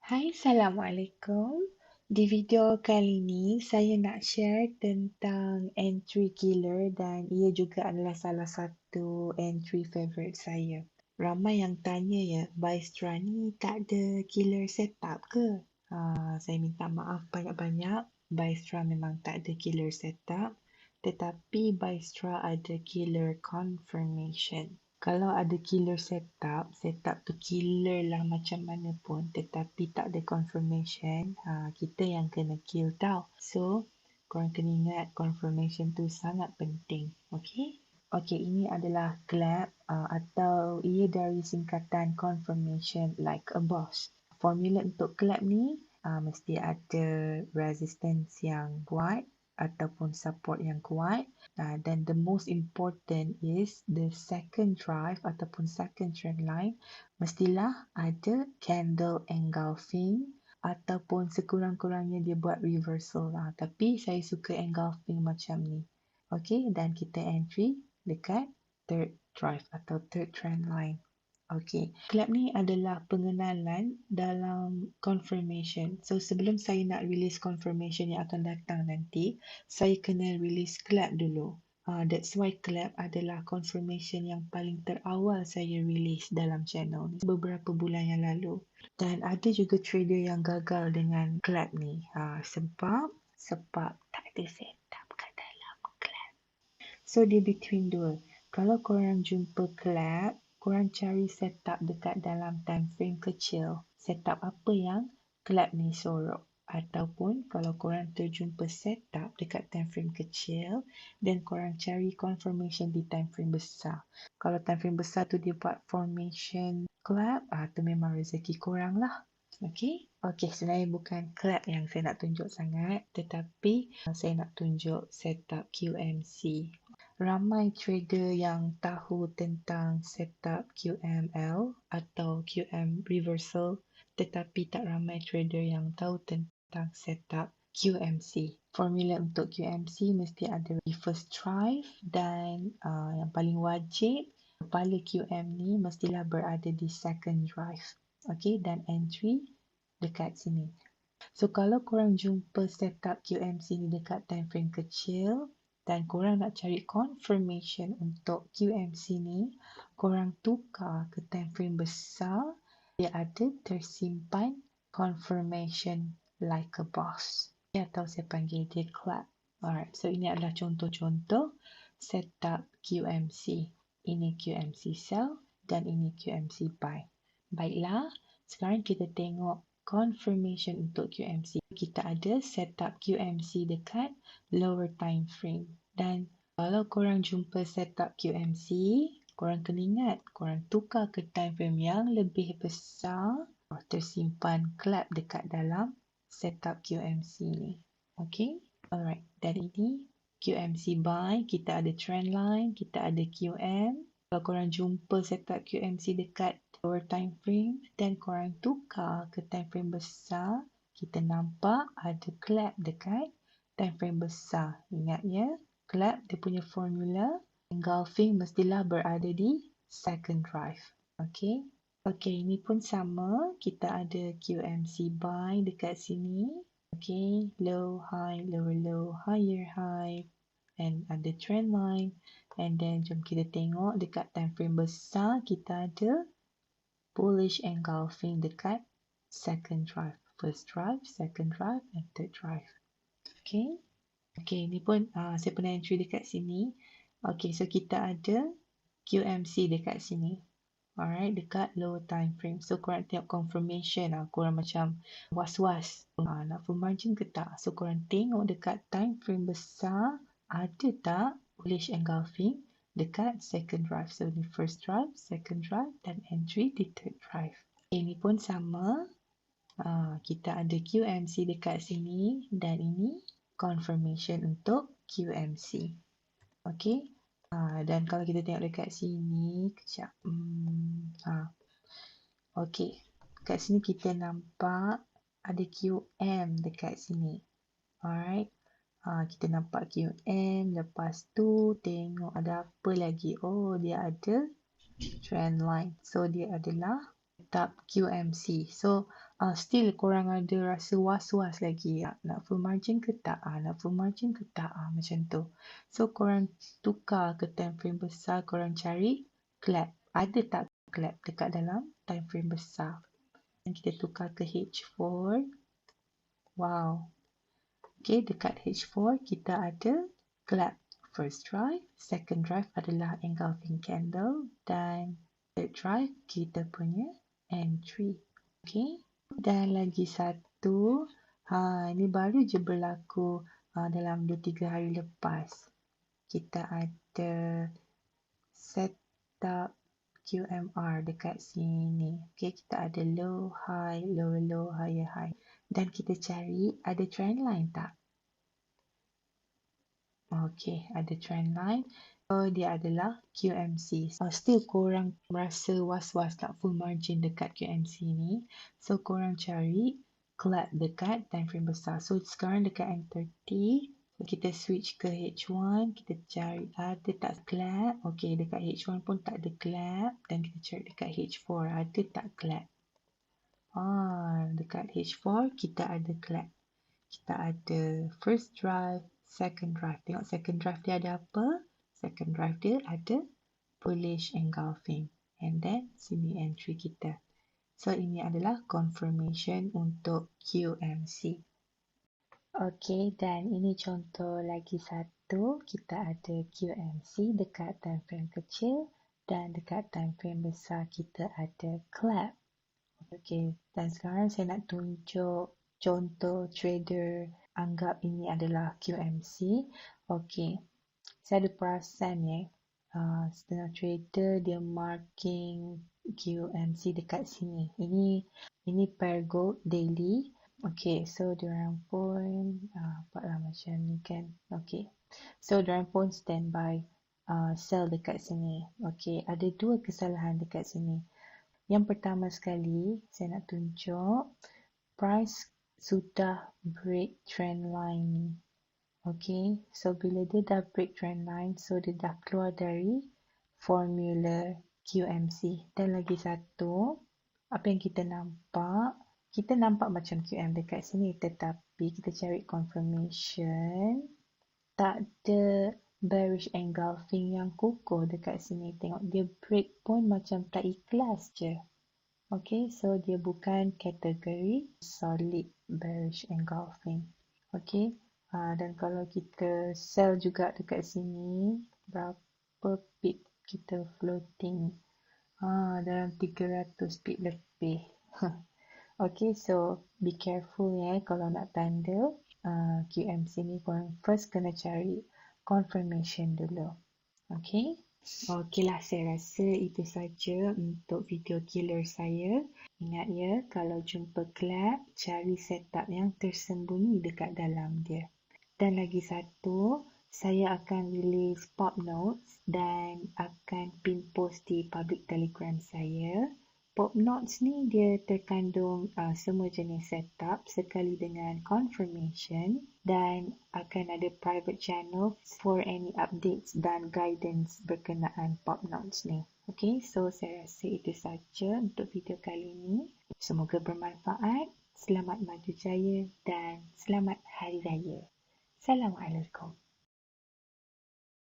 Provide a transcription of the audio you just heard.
Hai, Assalamualaikum. Di video kali ini, saya nak share tentang entry killer dan ia juga adalah salah satu entry favorite saya. Ramai yang tanya ya, Bystra ni tak ada killer setup ke? Saya minta maaf banyak-banyak. Bystra memang tak ada killer setup. Tetapi Bystra ada killer confirmation. Kalau ada killer setup tu killer lah macam mana pun, tetapi tak ada confirmation, kita yang kena kill tau. So, korang kena ingat confirmation tu sangat penting, okay? Okay, ini adalah clap atau ia dari singkatan confirmation like a boss. Formula untuk clap ni mesti ada resistance yang kuat ataupun support yang kuat. Dan the most important is the second drive ataupun second trend line mestilah ada candle engulfing ataupun sekurang-kurangnya dia buat reversal lah. Tapi saya suka engulfing macam ni. Okay, dan kita entry dekat third drive atau third trend line. Okay, clap ni adalah pengenalan dalam confirmation. So sebelum saya nak release confirmation yang akan datang nanti, saya kena release clap dulu. That's why clap adalah confirmation yang paling terawal saya release dalam channel ni beberapa bulan yang lalu. Dan ada juga trader yang gagal dengan clap ni. Sebab tak ada setup kat dalam clap. So dia between dua. Kalau korang jumpa clap, korang cari setup dekat dalam time frame kecil. Setup apa yang clap ni sorok. Ataupun kalau korang terjumpa setup dekat time frame kecil, then korang cari confirmation di time frame besar. Kalau time frame besar tu dia buat formation clap, tu memang rezeki korang lah. Okay? Okay, sebenarnya bukan clap yang saya nak tunjuk sangat, tetapi saya nak tunjuk setup QMC. Ramai trader yang tahu tentang setup QML atau QM reversal, tetapi tak ramai trader yang tahu tentang setup QMC. Formula untuk QMC mesti ada first drive dan yang paling wajib, kepala QM ni mestilah berada di second drive. Okay, dan entry dekat sini. So kalau korang jumpa setup QMC ni dekat time frame kecil dan korang nak cari confirmation untuk QMC ni, korang tukar ke time frame besar, dia ada tersimpan confirmation like a boss. Atau saya panggil dia clap. Alright, so ini adalah contoh-contoh setup QMC. Ini QMC sell dan ini QMC buy. Baiklah, sekarang kita tengok confirmation untuk QMC. Kita ada setup QMC dekat lower time frame. Dan kalau korang jumpa setup QMC, korang kena ingat, korang tukar ke time frame yang lebih besar, tersimpan clap dekat dalam setup QMC ni. Okay? Alright, dan ini QMC buy, kita ada trend line, kita ada QM. Kalau korang jumpa setup QMC dekat lower time frame dan korang tukar ke time frame besar, kita nampak ada clap dekat time frame besar. Ingat ya, clap dia punya formula engulfing mestilah berada di second drive. Okay. Okay, ini pun sama. Kita ada QMC buy dekat sini. Okay, low, high, lower, low, higher, high. And ada trend line. And then jom kita tengok dekat time frame besar kita ada bullish engulfing dekat second drive. First drive, second drive, and third drive. Okay. Okay, ni pun saya pernah entry dekat sini. Okay, so kita ada QMC dekat sini. Alright, dekat low time frame. So, korang tengok confirmation lah. Korang macam was-was. Nak full margin ke tak? So, korang tengok dekat time frame besar, ada tak bullish engulfing dekat second drive. So, ni first drive, second drive, dan entry di third drive. Ini pun sama. Kita ada QMC dekat sini dan ini confirmation untuk QMC. Okay. Dan kalau kita tengok dekat sini, kejap. Okay. Kat sini kita nampak ada QM dekat sini. Alright. Kita nampak QM. Lepas tu tengok ada apa lagi. Oh, dia ada trend line. So, dia adalah up QMC. So still korang ada rasa was-was lagi, nak full margin ke tak, nak full margin ke tak, macam tu. So korang tukar ke time frame besar, korang cari clap. Ada tak clap dekat dalam time frame besar? Dan kita tukar ke H4. Wow. Okay, dekat H4 kita ada clap. First drive, second drive adalah engulfing candle, dan third drive kita punya entry. Okay, dan lagi satu, ini baru je berlaku dalam 2-3 hari lepas. Kita ada setup QMR dekat sini. Okay, kita ada low, high, low, low, higher, high. Dan kita cari ada trend line tak? Okay, ada trend line. So, dia adalah QMC. Still korang merasa was-was tak full margin dekat QMC ni. So, korang cari clap dekat time frame besar. So, sekarang dekat M30. So, kita switch ke H1. Kita cari ada tak clap. Okay, dekat H1 pun tak ada clap. Dan kita cari dekat H4. Ada tak clap? Dekat H4 kita ada clap. Kita ada first drive, second drive. Tengok second drive dia ada apa? Second drive dia ada bullish engulfing. And then sini entry kita. So ini adalah confirmation untuk QMC. Okay, dan ini contoh lagi satu. Kita ada QMC dekat time frame kecil. Dan dekat time frame besar kita ada clap. Okay, dan sekarang saya nak tunjuk contoh trader anggap ini adalah QMC. Okay, saya ada perasan setengah trader dia marking QMC dekat sini. Ini pair gold daily. Okay, so diorang pun buatlah macam ni kan. Okay, so diorang pun standby sell dekat sini. Okay, ada dua kesalahan dekat sini. Yang pertama sekali, saya nak tunjuk price sudah break trend line ni. Okay, so bila dia dah break trend line, so dia dah keluar dari formula QMC. Dan lagi satu, apa yang kita nampak macam QM dekat sini, tetapi kita cari confirmation, tak ada bearish engulfing yang kukuh dekat sini. Tengok dia break pun macam tak ikhlas je. Okay, so dia bukan kategori solid bearish engulfing. Okay, dan kalau kita sell juga dekat sini, berapa pip kita floating? Dalam 300 pip lebih. Okay, so be careful kalau nak tanda QMC ni, korang first kena cari confirmation dulu. Okay, okeylah, saya rasa itu saja untuk video killer saya. Ingat kalau jumpa clap, cari setup yang tersembunyi dekat dalam dia. Dan lagi satu, saya akan release pop notes dan akan pin post di public telegram saya. Pop notes ni dia terkandung semua jenis setup sekali dengan confirmation, dan akan ada private channel for any updates dan guidance berkenaan pop notes ni. Okay, so saya rasa itu saja untuk video kali ini. Semoga bermanfaat. Selamat maju jaya dan selamat Hari Raya. Assalamualaikum.